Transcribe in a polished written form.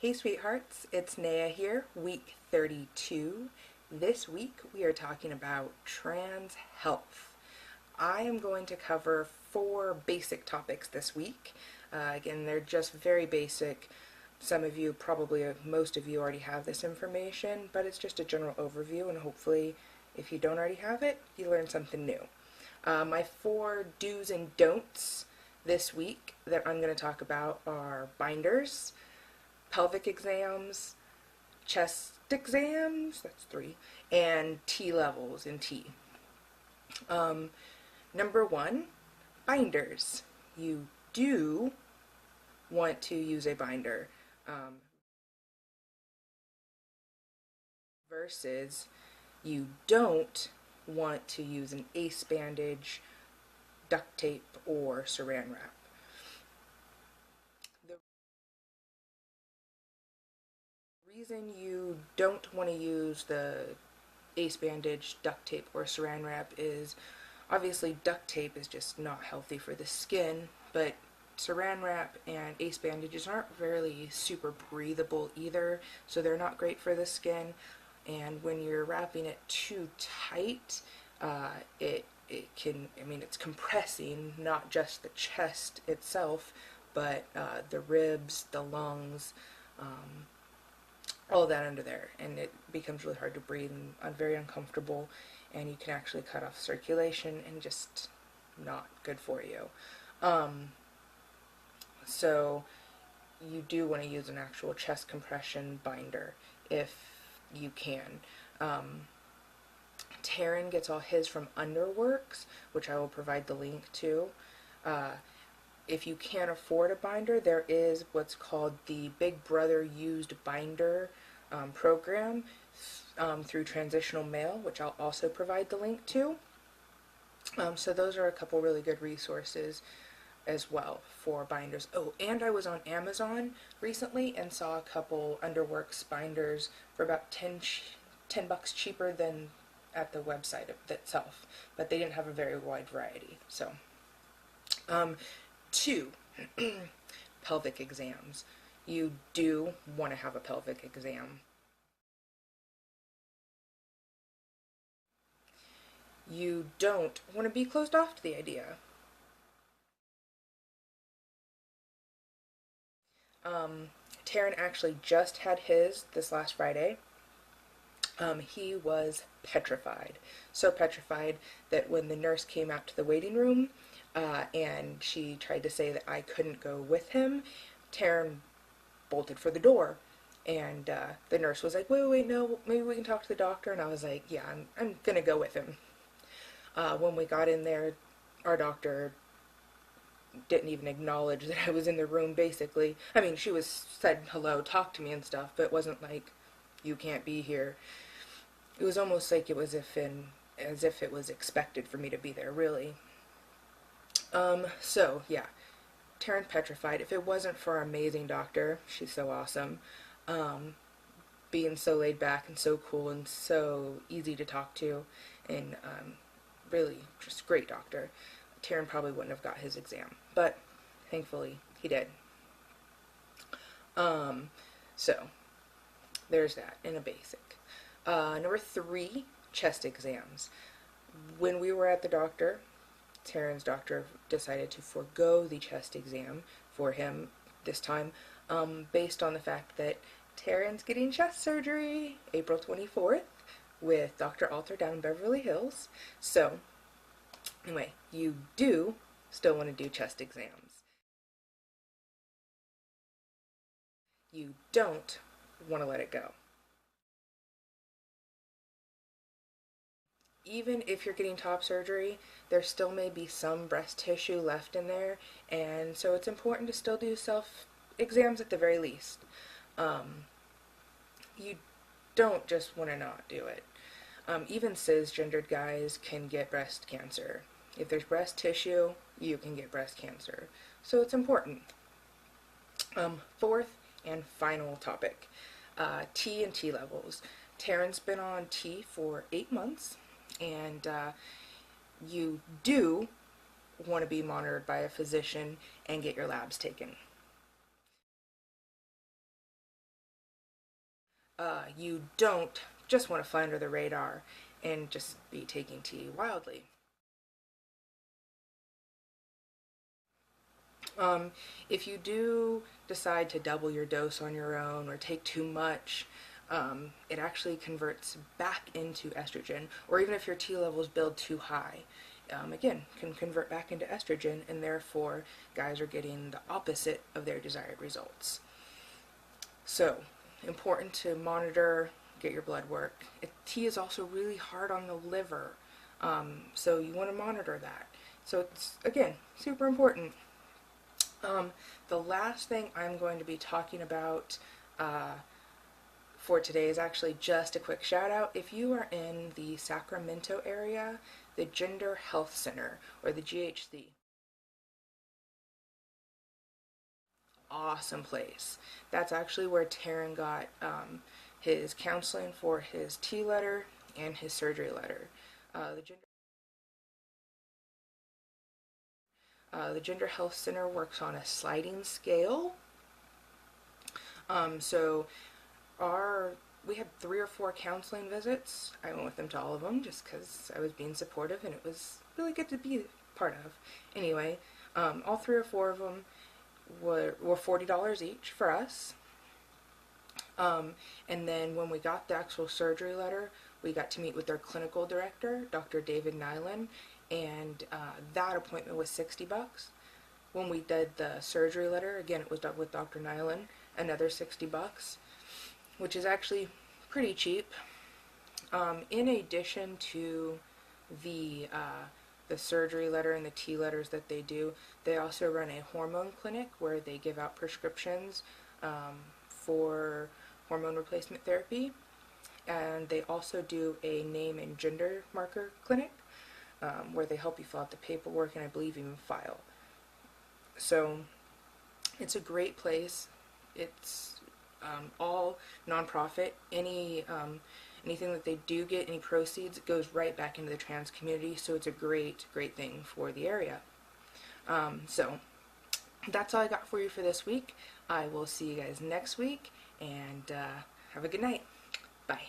Hey sweethearts, it's Nayah here, week 32. This week we are talking about trans health. I am going to cover 4 basic topics this week. Again, they're just very basic. Some of you, probably most of you already have this information, but it's just a general overview, and hopefully if you don't already have it, you learn something new. My 4 do's and don'ts this week that I'm going to talk about are binders, pelvic exams, chest exams, that's 3, and T levels in T. Number 1, binders. You do want to use a binder versus you don't want to use an ace bandage, duct tape, or saran wrap. The reason you don't want to use the ace bandage, duct tape, or saran wrap is obviously duct tape is just not healthy for the skin, but saran wrap and ace bandages aren't really super breathable either, so they're not great for the skin. And when you're wrapping it too tight, it can, it's compressing not just the chest itself, but the ribs, the lungs, all that under there, and it becomes really hard to breathe and very uncomfortable, and you can actually cut off circulation and just not good for you. So you do want to use an actual chest compression binder if you can. Taryn gets all his from Underworks, which I will provide the link to. If you can't afford a binder, there is what's called the Big Brother Used Binder program through Transitional Mail, which I'll also provide the link to. So those are a couple really good resources as well for binders. Oh, and I was on Amazon recently and saw a couple Underworks binders for about 10 bucks cheaper than at the website itself, but they didn't have a very wide variety. So 2, pelvic exams. You do want to have a pelvic exam. You don't want to be closed off to the idea. Taryn actually just had his this last Friday. He was petrified. So petrified that when the nurse came out to the waiting room and she tried to say that I couldn't go with him, Taryn bolted for the door. And the nurse was like, wait, no, maybe we can talk to the doctor. And I was like, yeah, I'm going to go with him. When we got in there, our doctor didn't even acknowledge that I was in the room, basically. She said hello, talked to me and stuff, but it wasn't like, you can't be here. It was almost like it was as if it was expected for me to be there, really. So, yeah, Taryn petrified. If it wasn't for our amazing doctor, she's so awesome, being so laid back and so cool and so easy to talk to, and really just great doctor, Taryn probably wouldn't have got his exam, but thankfully he did. So there's that in a basic. Number 3, chest exams. When we were at the doctor, Taryn's doctor decided to forego the chest exam for him this time, based on the fact that Taryn's getting chest surgery April 24th with Dr. Alter down in Beverly Hills. So anyway, you do still want to do chest exams. You don't want to let it go. Even if you're getting top surgery, there still may be some breast tissue left in there, and so it's important to still do self exams at the very least. You don't just want to not do it. Even cisgendered guys can get breast cancer. If there's breast tissue, you can get breast cancer. So it's important. 4th and final topic, T and T levels. Taryn's been on T for 8 months, and you do want to be monitored by a physician and get your labs taken. You don't just want to fly under the radar and just be taking tea wildly. Um, if you do decide to double your dose on your own or take too much, it actually converts back into estrogen, or even if your T levels build too high, again, can convert back into estrogen, and therefore guys are getting the opposite of their desired results. So, important to monitor, get your blood work. Tea is also really hard on the liver, so you want to monitor that. So it's, again, super important. The last thing I'm going to be talking about for today is actually just a quick shout out. If you are in the Sacramento area, the Gender Health Center, or the GHC, awesome place. That's actually where Taryn got his counseling for his T letter and his surgery letter. Uh, the gender the Gender Health Center works on a sliding scale. So our we had 3 or 4 counseling visits. I went with them to all of them just because I was being supportive and it was really good to be part of. Anyway, all 3 or 4 of them were $40 each for us. And then when we got the actual surgery letter, we got to meet with their clinical director, Dr. David Nyland, and that appointment was $60. When we did the surgery letter, again, it was done with Dr. Nyland, another $60, which is actually pretty cheap. In addition to the the surgery letter and the T letters that they do, they also run a hormone clinic where they give out prescriptions for hormone replacement therapy, and they also do a name and gender marker clinic where they help you fill out the paperwork and I believe even file. So it's a great place. It's all nonprofit. Anything that they do get, any proceeds, it goes right back into the trans community. So it's a great thing for the area. So that's all I got for you for this week. I will see you guys next week, and have a good night. Bye.